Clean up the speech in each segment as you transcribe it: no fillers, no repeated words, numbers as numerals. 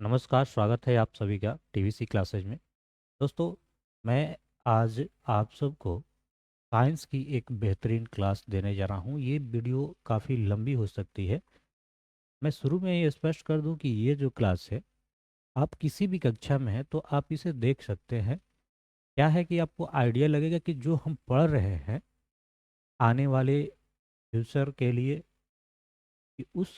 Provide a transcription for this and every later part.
नमस्कार, स्वागत है आप सभी का टीवीसी क्लासेज में। दोस्तों, मैं आज आप सबको साइंस की एक बेहतरीन क्लास देने जा रहा हूँ। ये वीडियो काफ़ी लंबी हो सकती है। मैं शुरू में ये स्पष्ट कर दूँ कि ये जो क्लास है, आप किसी भी कक्षा में हैं तो आप इसे देख सकते हैं। क्या है कि आपको आइडिया लगेगा कि जो हम पढ़ रहे हैं आने वाले फ्यूचर के लिए, कि उस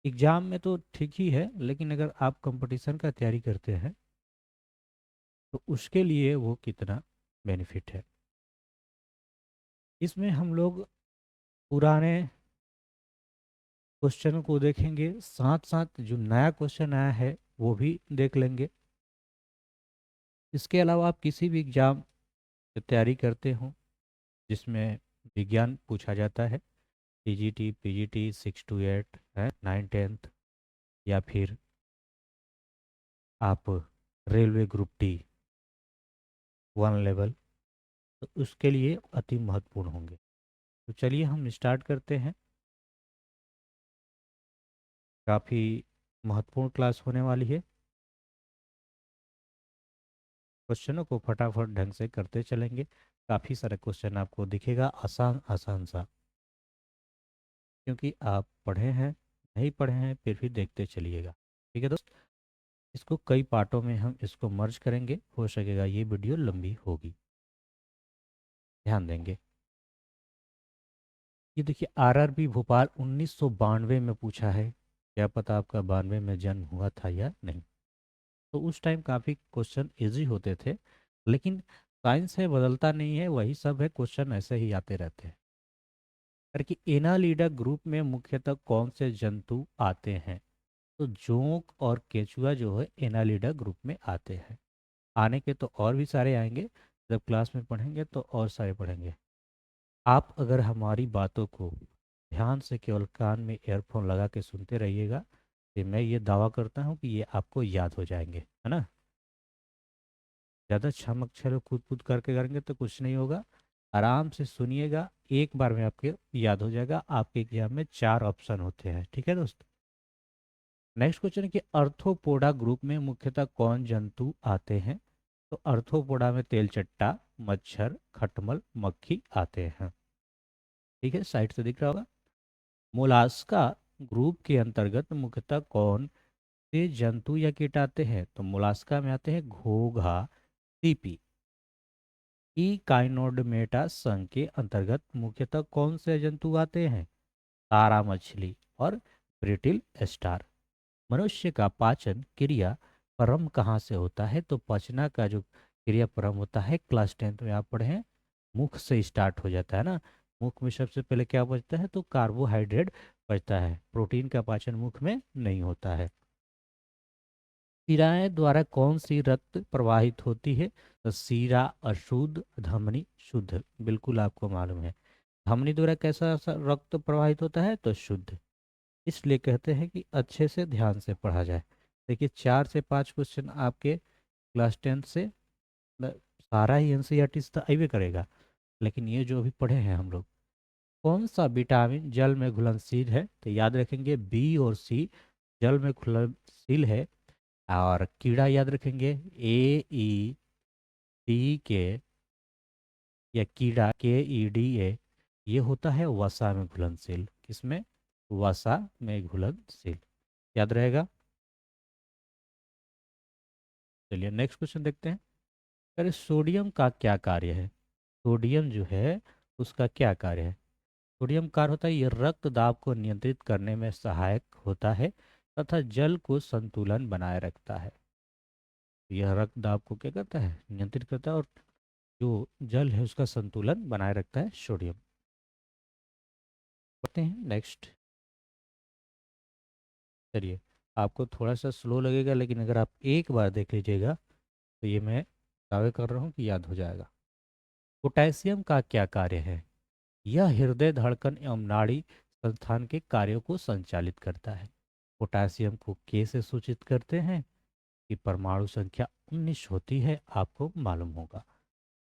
एग्ज़ाम में तो ठीक ही है, लेकिन अगर आप कंपटीशन का तैयारी करते हैं तो उसके लिए वो कितना बेनिफिट है। इसमें हम लोग पुराने क्वेश्चन को देखेंगे, साथ साथ जो नया क्वेश्चन आया है वो भी देख लेंगे। इसके अलावा आप किसी भी एग्जाम की तैयारी करते हो जिसमें विज्ञान पूछा जाता है, टीजीटी, पीजीटी, 6 to 8 है, 9th 10th, या फिर आप रेलवे ग्रुप डी 1 लेवल, तो उसके लिए अति महत्वपूर्ण होंगे। तो चलिए हम स्टार्ट करते हैं। काफ़ी महत्वपूर्ण क्लास होने वाली है। क्वेश्चनों को फटाफट ढंग से करते चलेंगे। काफ़ी सारे क्वेश्चन आपको दिखेगा, आसान आसान सा, क्योंकि आप पढ़े हैं, नहीं पढ़े हैं फिर भी देखते चलिएगा। ठीक है दोस्त, इसको कई पार्टों में हम इसको मर्ज करेंगे, हो सकेगा ये वीडियो लंबी होगी, ध्यान देंगे। ये देखिए, आरआरबी भोपाल 1992 में पूछा है। क्या पता आपका 92 में जन्म हुआ था या नहीं। तो उस टाइम काफ़ी क्वेश्चन इजी होते थे, लेकिन साइंस है, बदलता नहीं है, वही सब है, क्वेश्चन ऐसे ही आते रहते हैं। कि एनालिडा ग्रुप में मुख्यतः कौन से जंतु आते हैं। तो जोंक और केचुआ जो है एनालिडा ग्रुप में आते हैं। आने के तो और भी सारे आएंगे, जब क्लास में पढ़ेंगे तो और सारे पढ़ेंगे। आप अगर हमारी बातों को ध्यान से केवल कान में ईयरफोन लगा के सुनते रहिएगा, तो मैं ये दावा करता हूँ कि ये आपको याद हो जाएंगे, है ना। ज़्यादा छमक छलो कूद कूद करके करेंगे तो कुछ नहीं होगा। आराम से सुनिएगा, एक बार में आपके याद हो जाएगा। आपके एग्जाम में 4 ऑप्शन होते हैं, ठीक है दोस्त। नेक्स्ट क्वेश्चन है कि अर्थोपोडा ग्रुप में मुख्यतः कौन जंतु आते हैं। तो अर्थोपोडा में तेलचट्टा, मच्छर, खटमल, मक्खी आते हैं। ठीक है, साइड से दिख रहा होगा। मोलास्का ग्रुप के अंतर्गत मुख्यतः कौन से जंतु या कीट आते हैं। तो मोलास्का में आते हैं घोघा, सीपी। इकाइनोडर्मेटा संघ के अंतर्गत मुख्यतः कौन से जंतु आते हैं। तारा मछली और ब्रिटिल स्टार। मनुष्य का पाचन क्रिया परम कहाँ से होता है। तो पचना का जो क्रिया परम होता है, क्लास 10th में आप पढ़े हैं, मुख से स्टार्ट हो जाता है ना। मुख में सबसे पहले क्या बचता है, तो कार्बोहाइड्रेट बचता है। प्रोटीन का पाचन मुख में नहीं होता है। शिराएं द्वारा कौन सी रक्त प्रवाहित होती है। तो शिरा अशुद्ध, धमनी शुद्ध। बिल्कुल आपको मालूम है, धमनी द्वारा कैसा रक्त प्रवाहित होता है, तो शुद्ध। इसलिए कहते हैं कि अच्छे से ध्यान से पढ़ा जाए। देखिए, 4 से 5 क्वेश्चन आपके क्लास 10th से, सारा ही एनसीईआरटी से तो अबे करेगा, लेकिन ये जो अभी पढ़े हैं हम लोग, कौन सा विटामिन जल में घुलनशील है। तो याद रखेंगे बी और सी जल में घुलनशील है। और कीड़ा याद रखेंगे AED के, या कीड़ा KEDA, ये होता है वसा में घुलनशील। किसमें, वसा में घुलनशील, याद रहेगा। चलिए नेक्स्ट क्वेश्चन देखते हैं। अरे सोडियम का क्या कार्य है। सोडियम जो है उसका क्या कार्य है। सोडियम कार्य होता है, ये रक्त दाब को नियंत्रित करने में सहायक होता है तथा जल को संतुलन बनाए रखता है। यह रक्त दाब को क्या करता है, नियंत्रित करता है, और जो जल है उसका संतुलन बनाए रखता है सोडियम। पढ़ते हैं नेक्स्ट। चलिए, आपको थोड़ा सा स्लो लगेगा, लेकिन अगर आप एक बार देख लीजिएगा तो ये मैं दावे कर रहा हूँ कि याद हो जाएगा। पोटेशियम का क्या कार्य है। यह हृदय धड़कन एवं नाड़ी संस्थान के कार्यों को संचालित करता है। पोटेशियम को के से सूचित करते हैं कि परमाणु संख्या 19 होती है, आपको मालूम होगा।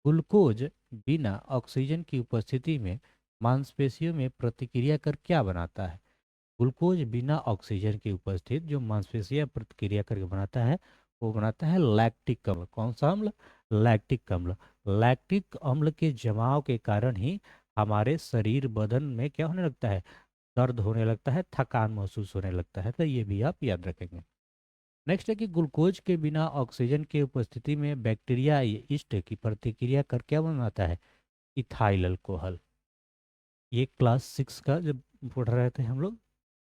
ग्लूकोज बिना ऑक्सीजन की उपस्थिति में मांसपेशियों में प्रतिक्रिया कर क्या बनाता है। ग्लूकोज बिना ऑक्सीजन की उपस्थित जो मांसपेशियां प्रतिक्रिया करके बनाता है, वो बनाता है लैक्टिक अम्ल। कौन सा अम्ल? लैक्टिक अम्ल। लैक्टिक अम्ल के जमाव के कारण ही हमारे शरीर बदन में क्या होने लगता है? दर्द होने लगता है, थकान महसूस होने लगता है। तो ये भी आप याद रखेंगे। नेक्स्ट है कि ग्लूकोज के बिना ऑक्सीजन की उपस्थिति में बैक्टीरिया या यीस्ट की प्रतिक्रिया कर क्या बनाता है? Ethyl alcohol. ये क्लास 6 का जब पढ़ रहे थे हम लोग,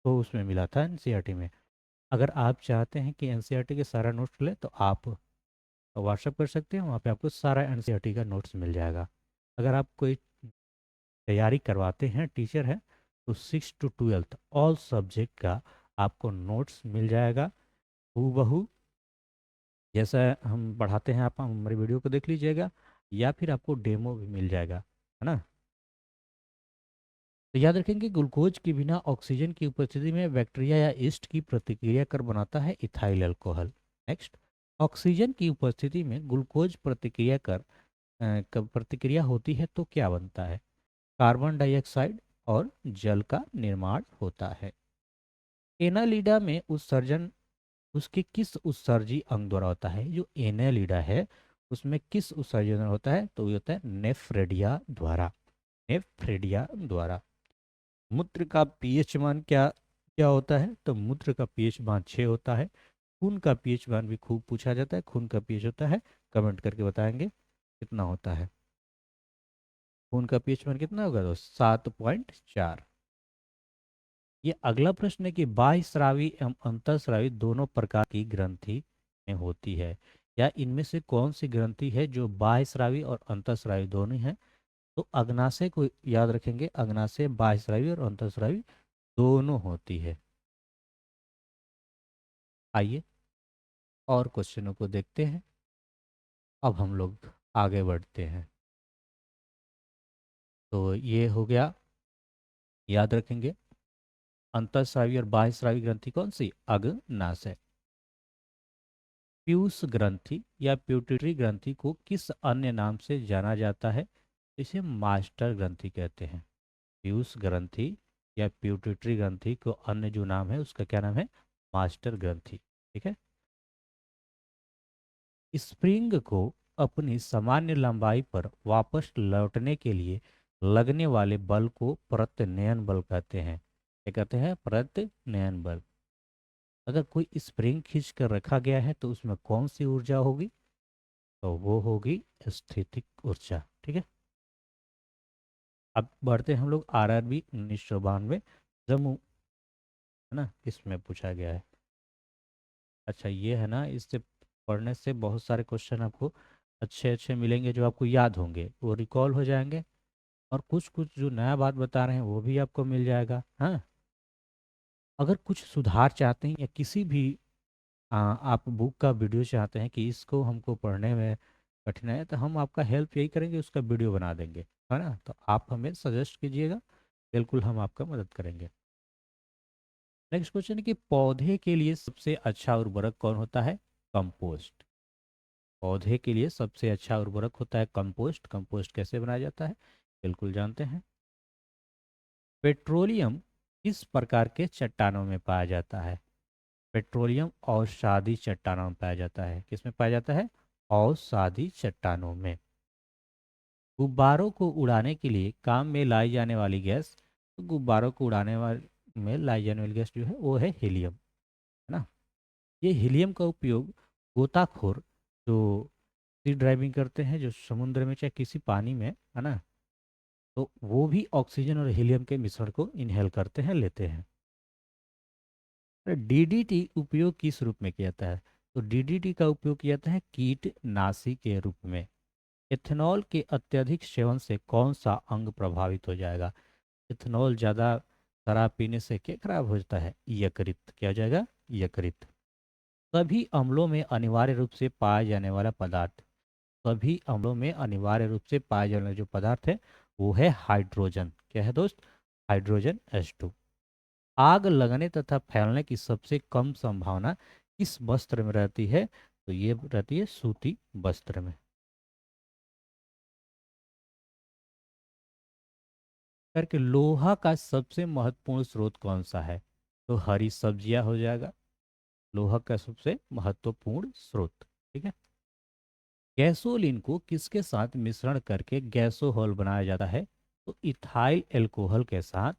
तो उसमें मिला था एनसीईआरटी में। अगर आप चाहते हैं कि एनसीईआरटी के सारा नोट्स ले, तो आप व्हाट्सअप कर सकते हैं, वहाँ पे आपको सारा एनसीईआरटी का नोट्स मिल जाएगा। अगर आप कोई तैयारी करवाते हैं, टीचर है, तो 6 to 12 ऑल सब्जेक्ट का आपको नोट्स मिल जाएगा हूबहू। जैसा हम पढ़ाते हैं आप हमारी वीडियो को देख लीजिएगा, या फिर आपको डेमो भी मिल जाएगा, है ना। तो याद रखेंगे, ग्लूकोज के बिना ऑक्सीजन की उपस्थिति में बैक्टीरिया या यीस्ट की प्रतिक्रिया कर बनाता है इथाइल अल्कोहल। नेक्स्ट, ऑक्सीजन की उपस्थिति में ग्लूकोज प्रतिक्रिया प्रतिक्रिया होती है तो क्या बनता है? कार्बन डाइऑक्साइड और जल का निर्माण होता है। एनालिडा में उत्सर्जन उसके किस उत्सर्जी अंग द्वारा होता है? जो एनालिडा है उसमें किस उत्सर्जन होता है? तो ये होता है नेफ्रेडिया द्वारा। नेफ्रेडिया द्वारा। मूत्र का पीएच मान क्या क्या होता है? तो मूत्र का पीएच मान 6 होता है। खून का पीएच मान भी खूब पूछा जाता है, खून का पीएच होता है, कमेंट करके बताएंगे कितना होता है। खून का पीएच मान कितना होगा? तो 7.4। ये अगला प्रश्न है कि बाह्यस्रावी एवं अंतःस्रावी दोनों प्रकार की ग्रंथि में होती है, या इनमें से कौन सी ग्रंथि है जो बाह्यस्रावी और अंतःस्रावी दोनों है? तो अग्नाशय को याद रखेंगे, अग्नाशय बाह्यस्रावी और अंतःस्रावी दोनों होती है। आइए और क्वेश्चनों को देखते हैं। अब हम लोग आगे बढ़ते हैं। तो ये हो गया, याद रखेंगे, अंतःस्रावी और बाह्यस्रावी ग्रंथि कौन सी? अग्नाशय। पीयूष ग्रंथि या प्यूटिटरी ग्रंथि को किस अन्य नाम से जाना जाता है? इसे मास्टर ग्रंथि कहते हैं। पीयूष ग्रंथि या प्यूटिटरी ग्रंथि को अन्य जो नाम है उसका क्या नाम है? मास्टर ग्रंथि। ठीक है। स्प्रिंग को अपनी सामान्य लंबाई पर वापस लौटने के लिए लगने वाले बल को प्रत्यानयन बल कहते हैं। क्या कहते हैं? प्रत्यानयन बल। अगर कोई स्प्रिंग खींच कर रखा गया है तो उसमें कौन सी ऊर्जा होगी? तो वो होगी स्थितिक ऊर्जा। ठीक है। अब बढ़ते हैं हम लोग आरआरबी 1992 जम्मू, है ना, इसमें पूछा गया है। अच्छा ये है ना, इससे पढ़ने से बहुत सारे क्वेश्चन आपको अच्छे अच्छे मिलेंगे, जो आपको याद होंगे, वो रिकॉल हो जाएंगे। और कुछ कुछ जो नया बात बता रहे हैं वो भी आपको मिल जाएगा। हाँ, अगर कुछ सुधार चाहते हैं या किसी भी आप बुक का वीडियो चाहते हैं कि इसको हमको पढ़ने में कठिनाई है, तो हम आपका हेल्प यही करेंगे, उसका वीडियो बना देंगे, है ना। तो आप हमें सजेस्ट कीजिएगा, बिल्कुल हम आपका मदद करेंगे। नेक्स्ट क्वेश्चन है कि पौधे के लिए सबसे अच्छा उर्वरक कौन होता है? कंपोस्ट। पौधे के लिए सबसे अच्छा उर्वरक होता है कंपोस्ट। कंपोस्ट कैसे बनाया जाता है? बिल्कुल जानते हैं। पेट्रोलियम किस प्रकार के चट्टानों में पाया जाता है? पेट्रोलियम अवसादी चट्टानों में पाया जाता है। किस में पाया जाता है? अवसादी चट्टानों में। गुब्बारों को उड़ाने के लिए काम में लाई जाने वाली गैस, तो गुब्बारों को उड़ाने वाले में लाई जाने वाली गैस जो है वो है हीलियम, है ना। ये हीलियम का उपयोग गोताखोर जो सी ड्राइविंग करते हैं, जो समुद्र में चाहे किसी पानी में, है ना, तो वो भी ऑक्सीजन और हीलियम के मिश्रण को इनहेल करते हैं, लेते हैं। डीडीटी उपयोग किस रूप में किया जाता है? तो डीडीटी का उपयोग किया जाता है कीटनाशी के रूप में। इथेनॉल के अत्यधिक सेवन से कौन सा अंग प्रभावित हो जाएगा? इथेनॉल ज़्यादा शराब पीने से क्या खराब हो जाता है? यकृत। क्या हो जाएगा? यकृत। सभी अम्लों में अनिवार्य रूप से पाया जाने वाला पदार्थ, सभी अम्लों में अनिवार्य रूप से पाया जाने वाला जो पदार्थ है वो है हाइड्रोजन। क्या है दोस्त? Hydrogen H2। आग लगने तथा फैलने की सबसे कम संभावना किस वस्त्र में रहती है? तो ये रहती है सूती वस्त्र में। करके लोहा का सबसे महत्वपूर्ण स्रोत कौन सा है? तो हरी सब्जियां हो जाएगा लोहा का सबसे महत्वपूर्ण स्रोत। ठीक है। गैसोलीन को किसके साथ मिश्रण करके गैसोहॉल बनाया जाता है? तो इथाइल एल्कोहल के साथ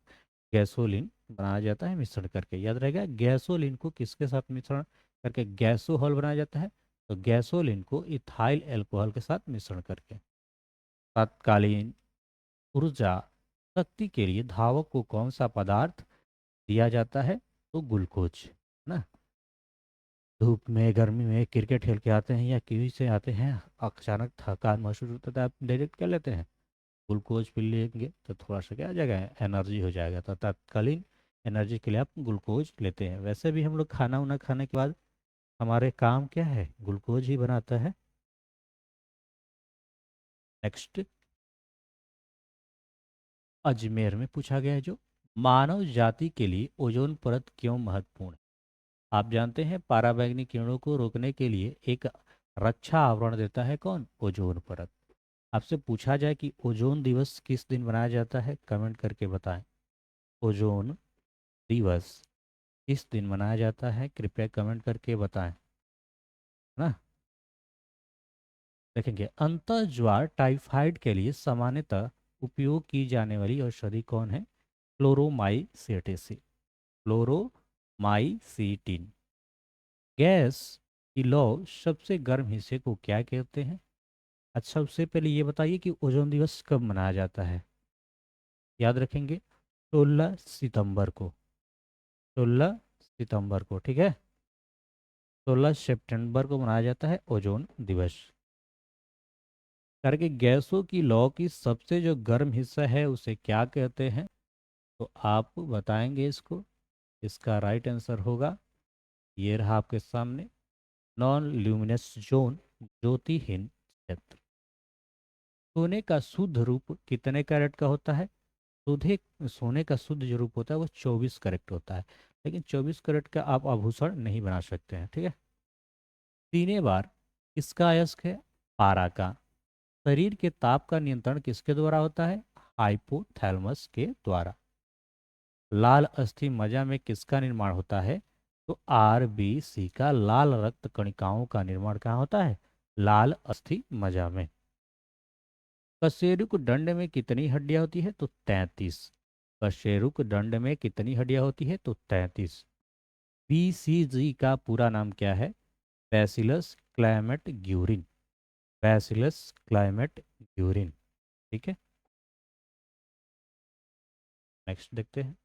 गैसोलीन बनाया जाता है मिश्रण करके। याद रहेगा, गैसोलीन को किसके साथ मिश्रण करके गैसोहॉल बनाया जाता है? तो गैसोलीन को इथाइल एल्कोहल के साथ मिश्रण करके। तत्कालीन ऊर्जा शक्ति के लिए धावक को कौन सा पदार्थ दिया जाता है? तो ग्लूकोज ना। धूप में गर्मी में क्रिकेट खेल के आते हैं या कीवी से आते हैं, अचानक थकान महसूस होता है तो आप डायरेक्ट क्या लेते हैं? ग्लूकोज पी लेंगे तो थोड़ा सा क्या आ जाएगा, एनर्जी हो जाएगा। तो तत्कालीन एनर्जी के लिए आप ग्लूकोज लेते हैं। वैसे भी हम लोग खाना वाना खाने के बाद हमारे काम क्या है, ग्लूकोज ही बनाता है। नेक्स्ट, अजमेर में पूछा गया है जो मानव जाति के लिए ओजोन परत क्यों महत्वपूर्ण है? आप जानते हैं पराबैंगनी किरणों को रोकने के लिए एक रक्षा आवरण देता है कौन? ओजोन परत। आपसे पूछा जाए कि ओजोन दिवस किस दिन मनाया जाता है, कमेंट करके बताएं। ओजोन दिवस किस दिन मनाया जाता है, कृपया कमेंट करके बताएं ना। देखेंगे, अंतः ज्वार टाइफाइड के लिए सामान्यतः उपयोग की जाने वाली औषधि कौन है? क्लोरोमाइसीटिन। क्लोरोमाइसीटिन। गैस की लौ सबसे गर्म हिस्से को क्या कहते हैं? अच्छा, सबसे पहले ये बताइए कि ओजोन दिवस कब मनाया जाता है। याद रखेंगे, 16 सितंबर को। 16 सितंबर को, ठीक है। 16 सितंबर को मनाया जाता है ओजोन दिवस। करके गैसों की लौ की सबसे जो गर्म हिस्सा है उसे क्या कहते हैं? तो आप बताएंगे इसको। इसका राइट आंसर होगा, ये रहा आपके सामने, नॉन ल्यूमिनस जोन, ज्योतिहीन क्षेत्र। सोने का शुद्ध रूप कितने कैरेट का होता है? सोधे सोने का शुद्ध जो रूप होता है वो 24 कैरेट होता है, लेकिन 24 कैरेट का आप आभूषण नहीं बना सकते हैं। ठीक है। तीने बार किसका अयस्क है? पारा का। शरीर के ताप का नियंत्रण किसके द्वारा होता है? हाइपोथैलेमस के द्वारा। लाल अस्थि मज्जा में किसका निर्माण होता है? तो आरबीसी का, लाल रक्त कणिकाओं का निर्माण कहाँ होता है? लाल अस्थि मज्जा में। कशेरुक दंड में कितनी हड्डियां होती है? तो 33। कशेरुक दंड में कितनी हड्डियां होती है? तो 33। बीसीजी का पूरा नाम क्या है? Bacillus climate Guérin. Bacillus climate Guérin. ठीक है। नेक्स्ट देखते हैं।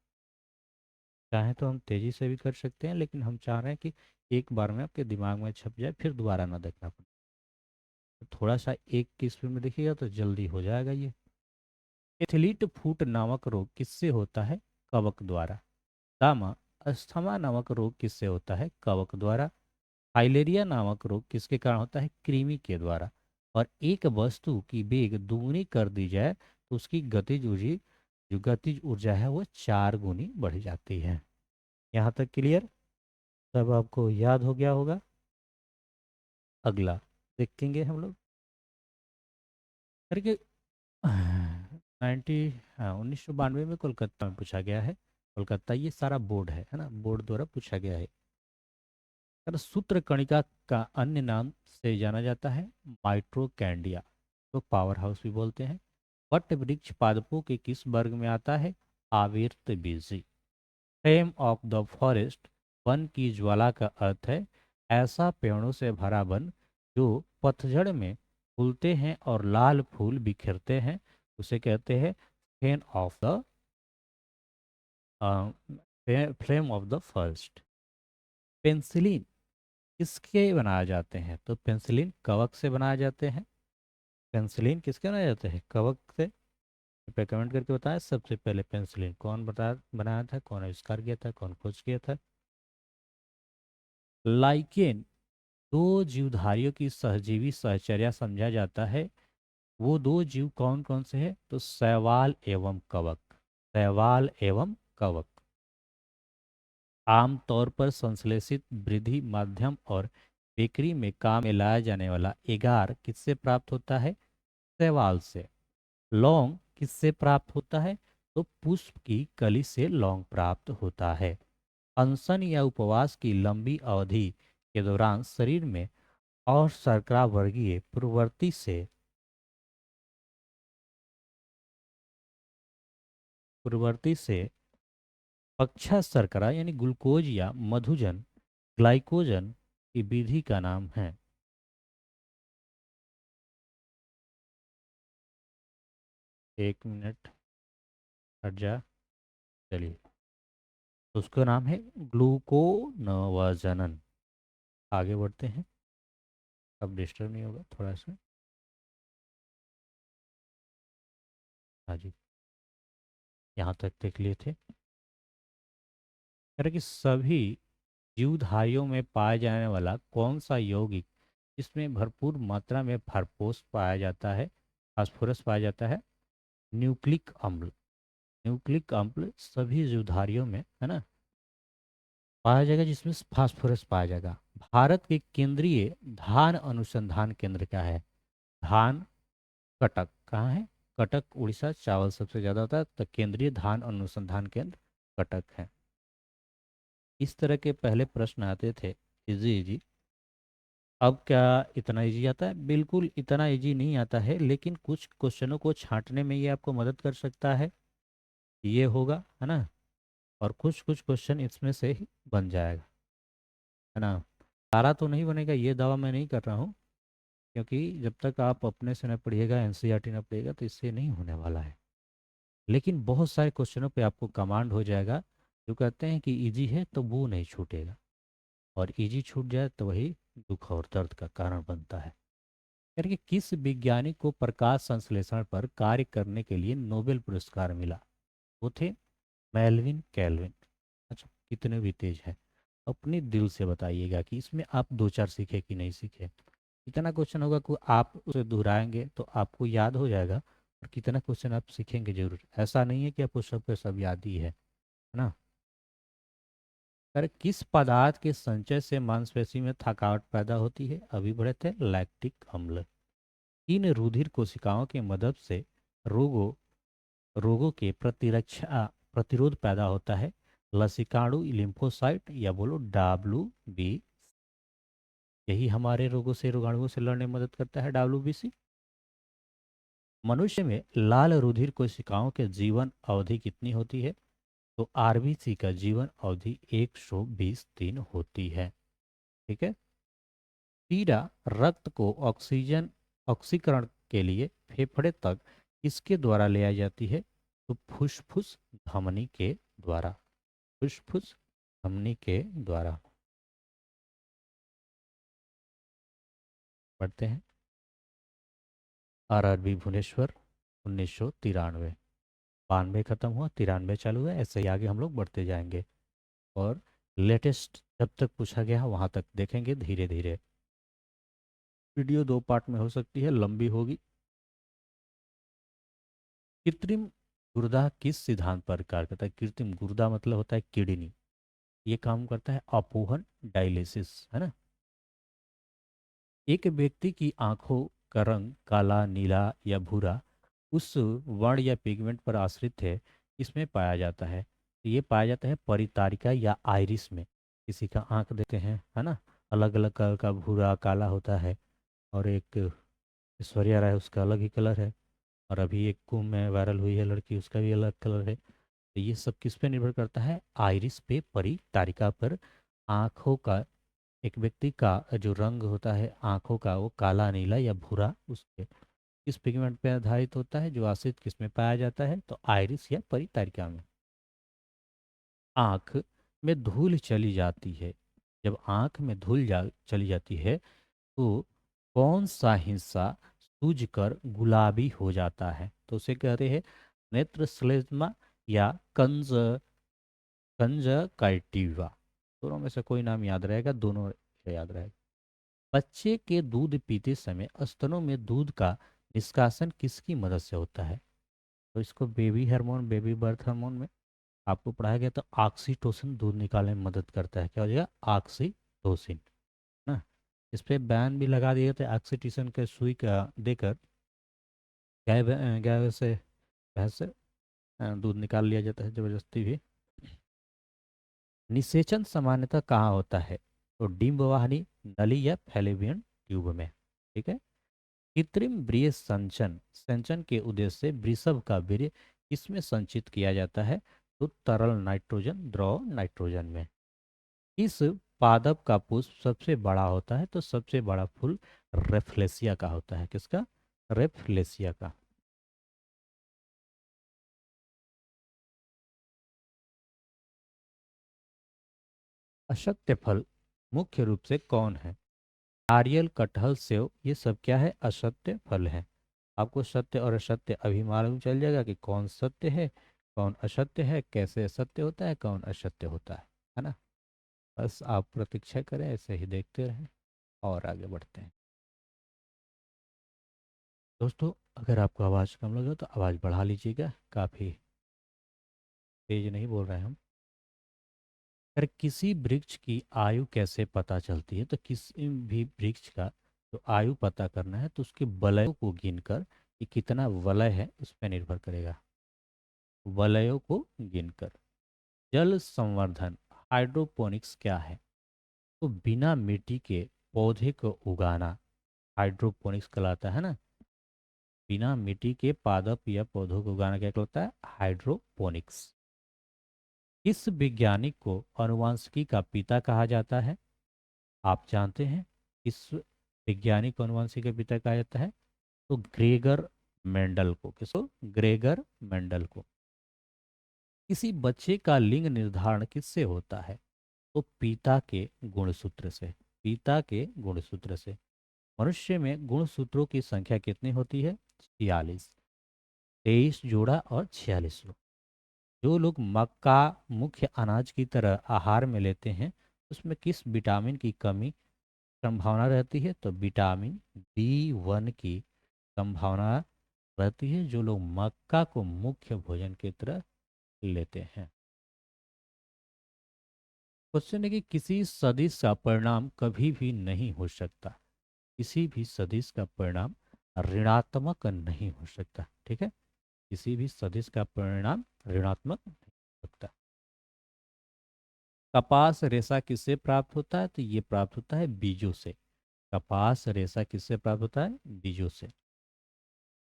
चाहे तो हम तेजी से भी कर सकते हैं, लेकिन हम चाह रहे हैं कि एक बार में आपके दिमाग में छप जाए, फिर दोबारा ना देखना पड़े। तो थोड़ा सा एक की स्पीड में देखिएगा तो जल्दी हो जाएगा ये। एथलीट फूट नामक रोग किससे होता है? कवक द्वारा। दामा अस्थमा नामक रोग किससे होता है? कवक द्वारा। फाइलेरिया नामक रोग किसके कारण होता है? कृमि के द्वारा। और एक वस्तु की वेग दुगनी कर दी जाए तो उसकी गतिज ऊर्जा, जो गतिज ऊर्जा है वो 4 गुनी बढ़ जाती है। यहाँ तक क्लियर? सब आपको याद हो गया होगा। अगला देखेंगे हम लोग करके। 1992 में कोलकाता में पूछा गया है। कोलकाता, ये सारा बोर्ड है ना, बोर्ड द्वारा पूछा गया है। सर, सूत्र कणिका का अन्य नाम से जाना जाता है माइट्रोकैंडिया, तो पावर हाउस भी बोलते हैं। वट वृक्ष पादपों के किस वर्ग में आता है? आवर्तबीजी। फ्लेम ऑफ द फॉरेस्ट, वन की ज्वाला का अर्थ है ऐसा पेड़ों से भरा वन जो पतझड़ में फूलते हैं और लाल फूल बिखरते हैं, उसे कहते हैं फेन of the flame of the forest. Penicillin किसके बनाए जाते हैं? तो पेंसिलिन कवक से बनाए जाते हैं। पेंसिलिन किसके बनाए जाते हैं? कवक से। पे कमेंट करके बताएं, सबसे पहले पेंसिलिन कौन बनाया था, कौन आविष्कार किया था, कौन खोज किया था? लाइकेन दो जीवधारियों की सहजीवी सहचर्या समझा जाता है। वो दो जीव कौन कौन से हैं? तो शैवाल एवं कवक। शैवाल एवं कवक। आमतौर पर संश्लेषित वृद्धि माध्यम और बेकरी में काम में लाया जाने वाला एगार किससे प्राप्त होता है? शैवाल से। लौंग किससे प्राप्त होता है? तो पुष्प की कली से लौंग प्राप्त होता है। अनशन या उपवास की लंबी अवधि के दौरान शरीर में और शर्करा वर्गीय पूर्ववर्ती से अक्षय शर्करा यानी ग्लूकोज या मधुजन ग्लाइकोजन की विधि का नाम है। एक मिनट हट जा। चलिए, तो उसका नाम है ग्लूकोनवाजनन। आगे बढ़ते हैं, अब डिस्टर्ब नहीं होगा थोड़ा सा। हाँ जी, यहाँ तक देख लिए थे। कह रहे कि सभी जीवधारियों में पाया जाने वाला कौन सा यौगिक इसमें भरपूर मात्रा में फास्फोरस पाया जाता है? न्यूक्लिक अम्ल। न्यूक्लिक अम्ल सभी जीवधारियों में है ना पाया जाएगा जिसमें फास्फोरस पाया जाएगा। भारत के केंद्रीय धान अनुसंधान केंद्र क्या है? धान, कटक कहाँ है? कटक उड़ीसा। चावल सबसे ज्यादा होता है तो केंद्रीय धान अनुसंधान केंद्र कटक है। इस तरह के पहले प्रश्न आते थे, इजी इजी। अब क्या इतना इजी आता है? बिल्कुल इतना इजी नहीं आता है, लेकिन कुछ क्वेश्चनों को छांटने में ये आपको मदद कर सकता है। ये होगा है ना, और कुछ कुछ क्वेश्चन इसमें से ही बन जाएगा, है ना। सारा तो नहीं बनेगा ये दावा मैं नहीं कर रहा हूँ, क्योंकि जब तक आप अपने से न पढ़िएगा, एनसीईआरटी न पढ़िएगा, तो इससे नहीं होने वाला है। लेकिन बहुत सारे क्वेश्चनों पे आपको कमांड हो जाएगा। जो कहते हैं कि इजी है तो वो नहीं छूटेगा, और इजी छूट जाए तो वही दुख और दर्द का कारण बनता है। यानी कि किस वैज्ञानिक को प्रकाश संश्लेषण पर कार्य करने के लिए नोबेल पुरस्कार मिला? वो थे मेल्विन कैल्विन। अच्छा, कितने भी तेज है, अपने दिल से बताइएगा कि इसमें आप दो चार सीखे कि नहीं सीखे। कितना क्वेश्चन होगा कि आप उसे दोहराएंगे तो आपको याद हो जाएगा, और कितना क्वेश्चन आप सीखेंगे जरूर। ऐसा नहीं है कि आपको सब के सब याद ही है ना। अरे किस पदार्थ के संचय से मांसपेशी में थकावट पैदा होती है? अभी बढ़े थे, लैक्टिक अम्ल। इन रुधिर कोशिकाओं की मदद से रोगों रोगों के प्रतिरोध पैदा होता है। लसिकाणु, लिम्फोसाइट, या बोलो WBC। यही हमारे रोगों से, रोगाणुओं से लड़ने में मदद करता है, WBC। मनुष्य में लाल रुधिर कोशिकाओं के जीवन अवधि कितनी होती है? तो RBC का जीवन अवधि 120 दिन होती है। ठीक है। टीडा रक्त को ऑक्सीकरण के लिए फेफड़े तक किसके द्वारा ले आई जाती है? तो फुस्फुस धमनी के द्वारा। फुस्फुस धमनी के द्वारा। पढ़ते हैं। RRB भुवनेश्वर 1993। 92 खत्म हुआ, 93 चालू है, ऐसे ही आगे हम लोग बढ़ते जाएंगे। और लेटेस्ट जब तक पूछा गया वहां तक देखेंगे धीरे धीरे। वीडियो दो पार्ट में हो सकती है, लंबी होगी। कृत्रिम गुर्दा किस सिद्धांत पर कार्य करता है? कृत्रिम गुर्दा मतलब होता है किडनी। ये काम करता है अपोहन डायलिसिस, है ना। एक व्यक्ति की आंखों का रंग काला, नीला या भूरा उस वर्ण या पिगमेंट पर आश्रित है, इसमें पाया जाता है। तो ये पाया जाता है परितारिका या आइरिस में। किसी का आंख देखते हैं, है ना, अलग अलग कलर का, भूरा काला होता है। और एक ऐश्वर्या राय, उसका अलग ही कलर है। और अभी एक कुंभ में वायरल हुई है लड़की, उसका भी अलग कलर है। तो ये सब किस पे निर्भर करता है? आइरिस पे, परितारिका पर। आँखों का, एक व्यक्ति का जो रंग होता है आँखों का, वो काला, नीला या भूरा, उसके किस पिगमेंट पे आधारित होता है? जो आश्रित किस में पाया जाता है? तो आइरिस या परितारिका में। आँख में धूल चली जाती है, जब आँख में चली जाती है तो कौन सा हिस्सा सूज कर गुलाबी हो जाता है? तो उसे कहते हैं नेत्र श्लेष्मा या कंजकाइटिवा। दोनों में से कोई नाम याद रहेगा, दोनों याद रहेगा। बच्चे के दूध पीते समय स्तनों में दूध का निष्कासन किसकी मदद से होता है? तो इसको baby hormone, baby birth hormone में आपको पढ़ाया गया। तो ऑक्सीटोसिन दूध निकालने में मदद करता है। क्या हो जाएगा? ऑक्सीटोसिन ना। इस पे बैन भी लगा दिए थे ऑक्सीटोसिन के सुई का देकर गाय वैसे भैंस से दूध निकाल लिया जाता है जबरदस्ती भी। निषेचन सामान्यतः कहाँ होता है? तो डिम्ब वाहिनी, नली या फैलोपियन ट्यूब में। ठीक है। कृत्रिम वीर्य संचन, संचन के उद्देश्य से वृषभ का वीर्य किसमें संचित किया जाता है? तो तरल नाइट्रोजन, द्रव नाइट्रोजन में। इस पादप का पुष्प सबसे बड़ा होता है? तो सबसे बड़ा फूल रेफ्लेसिया का होता है। किसका? रेफ्लेसिया का। अशक्य फल मुख्य रूप से कौन है? नारियल, कटहल, सेव, ये सब क्या है? असत्य फल है। आपको सत्य और असत्य अभी मालूम चल जाएगा कि कौन सत्य है, कौन असत्य है, कैसे सत्य होता है, कौन असत्य होता है ना। बस आप प्रतीक्षा करें, ऐसे ही देखते रहें और आगे बढ़ते हैं। दोस्तों, अगर आपको आवाज़ कम लगे तो आवाज़ बढ़ा लीजिएगा, काफ़ी तेज नहीं बोल रहे हैं हम। अगर किसी वृक्ष की आयु कैसे पता चलती है? तो किसी भी वृक्ष का जो आयु पता करना है तो उसके वलयों को गिनकर, कि कितना वलय है उस पर निर्भर करेगा। वलयों को गिनकर। जल संवर्धन, हाइड्रोपोनिक्स क्या है? तो बिना मिट्टी के पौधे को उगाना हाइड्रोपोनिक्स कहलाता है ना। बिना मिट्टी के पादप या पौधों को उगाना क्या कहलाता है? हाइड्रोपोनिक्स। इस वैज्ञानिक को आनुवंशिकी का पिता कहा जाता है? आप जानते हैं इस वैज्ञानिक को आनुवंशिकी का पिता कहा जाता है? तो ग्रेगर मेंडल को। किसको? ग्रेगर मेंडल को। किसी बच्चे का लिंग निर्धारण किससे होता है? तो पिता के गुणसूत्र से। पिता के गुणसूत्र से। मनुष्य में गुणसूत्रों की संख्या कितनी होती है? 46। 23 जोड़ा और 46 जोड़ा। जो लोग मक्का मुख्य अनाज की तरह आहार में लेते हैं, उसमें किस विटामिन की कमी संभावना रहती है? तो विटामिन B1 की संभावना रहती है, जो लोग मक्का को मुख्य भोजन की तरह लेते हैं। क्वेश्चन है कि किसी सदिश का परिणाम कभी भी नहीं हो सकता। किसी भी सदिश का परिणाम ऋणात्मक नहीं हो सकता। ठीक है। किसी भी सदिश का परिणाम ऋणात्मक नहीं हो सकता। कपास रेशा किससे प्राप्त होता है? तो ये प्राप्त होता है बीजों से। कपास रेशा किससे प्राप्त होता है? बीजों से।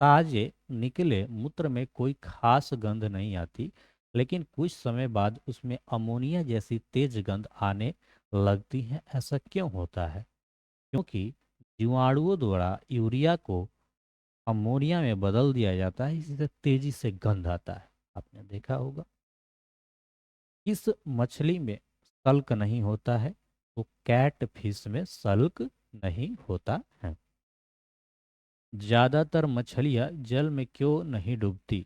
ताजे निकले मूत्र में कोई खास गंध नहीं आती, लेकिन कुछ समय बाद उसमें अमोनिया जैसी तेज गंध आने लगती है। ऐसा क्यों होता है? क्योंकि जीवाणुओं द्वारा यूरिया को अमोनिया में बदल दिया जाता है, इससे तेजी से गंध आता है। आपने देखा होगा। इस मछली में सल्क नहीं होता है? तो कैट फिश में सल्क नहीं होता है। ज्यादातर मछलियां जल में क्यों नहीं डूबती?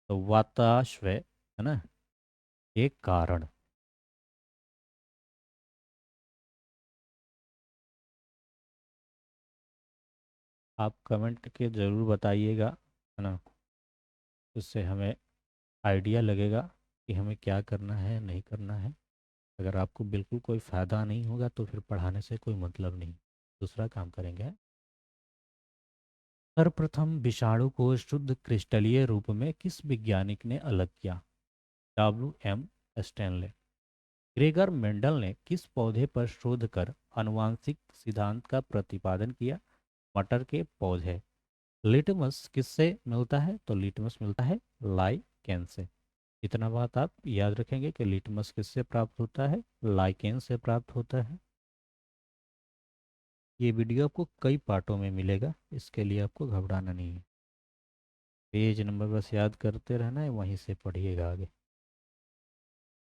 तो वाताश्वय, है ना, एक कारण। आप कमेंट करके जरूर बताइएगा, है ना। इससे हमें आइडिया लगेगा कि हमें क्या करना है, नहीं करना है। अगर आपको बिल्कुल कोई फ़ायदा नहीं होगा तो फिर पढ़ाने से कोई मतलब नहीं, दूसरा काम करेंगे। सर्वप्रथम विषाणु को शुद्ध क्रिस्टलीय रूप में किस वैज्ञानिक ने अलग किया? W.M. स्टैनले। ग्रेगर मेंडल ने किस पौधे पर शोध कर आनुवांशिक सिद्धांत का प्रतिपादन किया? मटर के पौधे। लिटमस किससे मिलता है? तो लिटमस मिलता है लाइकेन से। इतना बात आप याद रखेंगे कि लिटमस किससे प्राप्त होता है? लाइकेन से प्राप्त होता है। ये वीडियो आपको कई पार्टों में मिलेगा, इसके लिए आपको घबराना नहीं है। पेज नंबर बस याद करते रहना है, वहीं से पढ़िएगा आगे।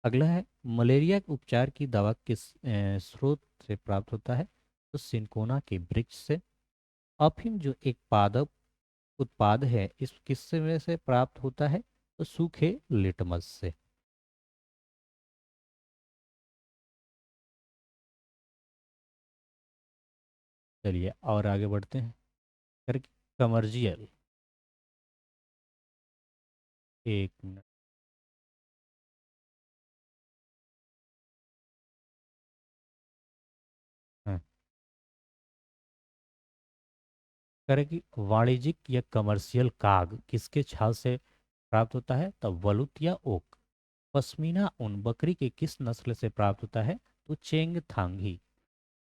अगला है, मलेरिया के उपचार की दवा किस स्रोत से प्राप्त होता है? तो सिंकोना के वृक्ष से। अफीम जो एक पादप उत्पाद है, इस किससे में से प्राप्त होता है? तो सूखे लिटमस से। चलिए और आगे बढ़ते हैं। कर कमर्शियल। एक मिनट। हाँ। करें कि वाणिज्यिक या कमर्शियल काग किसके छाल से प्राप्त होता है? तो वलुत या ओक। पश्मीना ऊन बकरी के किस नस्ल से प्राप्त होता है? तो चेंगथांगी।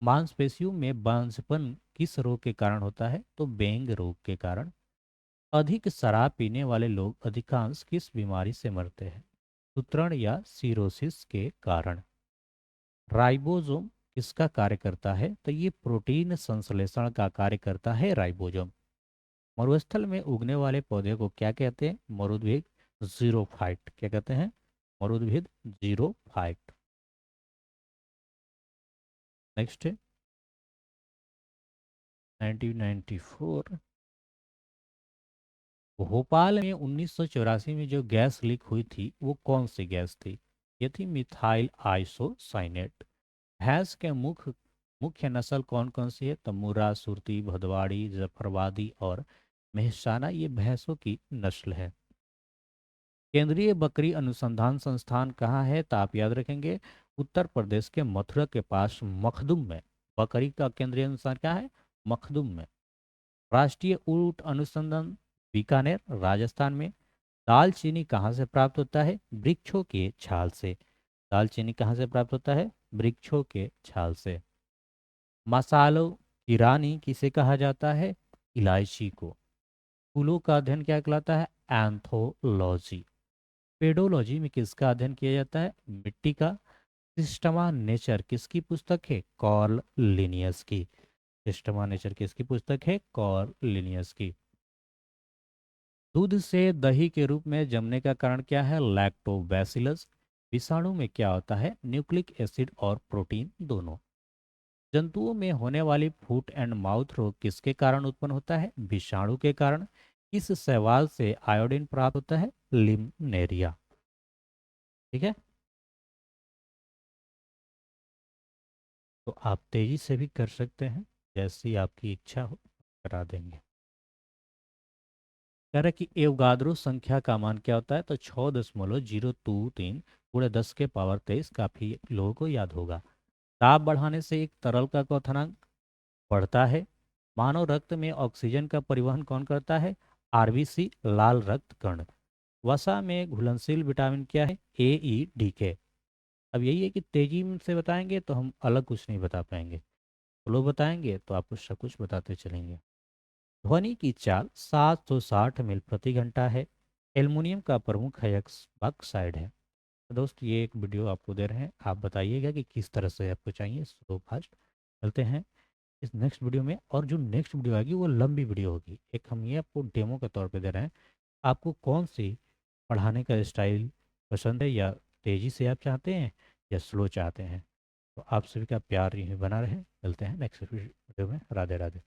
मांसपेशियों में बांझपन किस रोग के कारण होता है? तो बेंग रोग के कारण। अधिक शराब पीने वाले लोग अधिकांश किस बीमारी से मरते हैं? सूत्रण या सिरोसिस के कारण। राइबोसोम किसका कार्य करता है? तो ये प्रोटीन संश्लेषण का कार्य करता है राइबोसोम। मरुस्थल में उगने वाले पौधे को क्या कहते हैं? मरुद्भिद जीरोफाइट। क्या कहते हैं? मरुद्भिद जीरोफाइट। नेक्स्ट है 1994। भोपाल में 1984 में जो गैस लीक हुई थी वो कौन सी गैस थी? ये थी मिथाइल आइसोसाइनेट। भैंस के मुख्य नस्ल कौन कौन सी है? तमुरा, सुरती, भदवाड़ी, जफरवादी और मेहसाना, ये भैंसों की नस्ल है। केंद्रीय बकरी अनुसंधान संस्थान कहाँ है? तो आप याद रखेंगे उत्तर प्रदेश के मथुरा के पास मखदुम में। बकरी का केंद्रीय अनुसंधान क्या है? मखदुम में। राष्ट्रीय ऊंट अनुसंधान बीकानेर राजस्थान में। दालचीनी कहाँ से प्राप्त होता है? वृक्षों के छाल से। दालचीनी कहाँ से प्राप्त होता है? वृक्षों के छाल से। मसालों की रानी किसे कहा जाता है? इलायची को। फूलों का अध्ययन क्या कहलाता है? एंथोलॉजी। पेडोलॉजी में किसका अध्ययन किया जाता है? मिट्टी का। सिस्टमा नेचर किसकी पुस्तक है? कॉर्ल लिनियस की। सिस्टमा नेचर किसकी पुस्तक है? कॉर्ल लिनियस की। दूध से दही के रूप में जमने का कारण क्या है? लैक्टोबैसिलस। विषाणु में क्या होता है? न्यूक्लिक एसिड और प्रोटीन दोनों। जंतुओं में होने वाली फूट एंड माउथ रोग किसके कारण उत्पन्न होता है? विषाणु के कारण। किस शैवाल से आयोडीन प्राप्त होता है? लिमनेरिया। ठीक है, तो आप तेजी से भी कर सकते हैं, जैसी आपकी इच्छा हो करा देंगे। कह रहे कि एवगाद्रो संख्या का मान क्या होता है? तो 6.023 गुणे 10 के पावर 23। काफी लोगों को याद होगा। ताप बढ़ाने से एक तरल का क्वथनांक बढ़ता है। मानव रक्त में ऑक्सीजन का परिवहन कौन करता है? आरबीसी, लाल रक्त कण। वसा में घुलनशील विटामिन क्या है? AEDK। अब यही है कि तेजी से बताएंगे तो हम अलग कुछ नहीं बता पाएंगे, स्लो बताएंगे तो आपको सब कुछ बताते चलेंगे। ध्वनि की चाल 760 मील प्रति घंटा है। एल्युमिनियम का प्रमुख अयस्क ऑक्साइड है। तो दोस्त ये एक वीडियो आपको दे रहे हैं, आप बताइएगा कि किस तरह से आपको चाहिए, स्लो फास्ट। चलते हैं इस नेक्स्ट वीडियो में। और जो नेक्स्ट वीडियो आएगी वो लंबी वीडियो होगी। एक हम ये आपको डेमो के तौर पे दे रहे हैं। आपको कौन सी पढ़ाने का स्टाइल पसंद है, या तेज़ी से आप चाहते हैं या स्लो चाहते हैं? तो आप सभी का प्यार यहीं बना रहे। मिलते हैं नेक्स्ट वीडियो में। राधे राधे।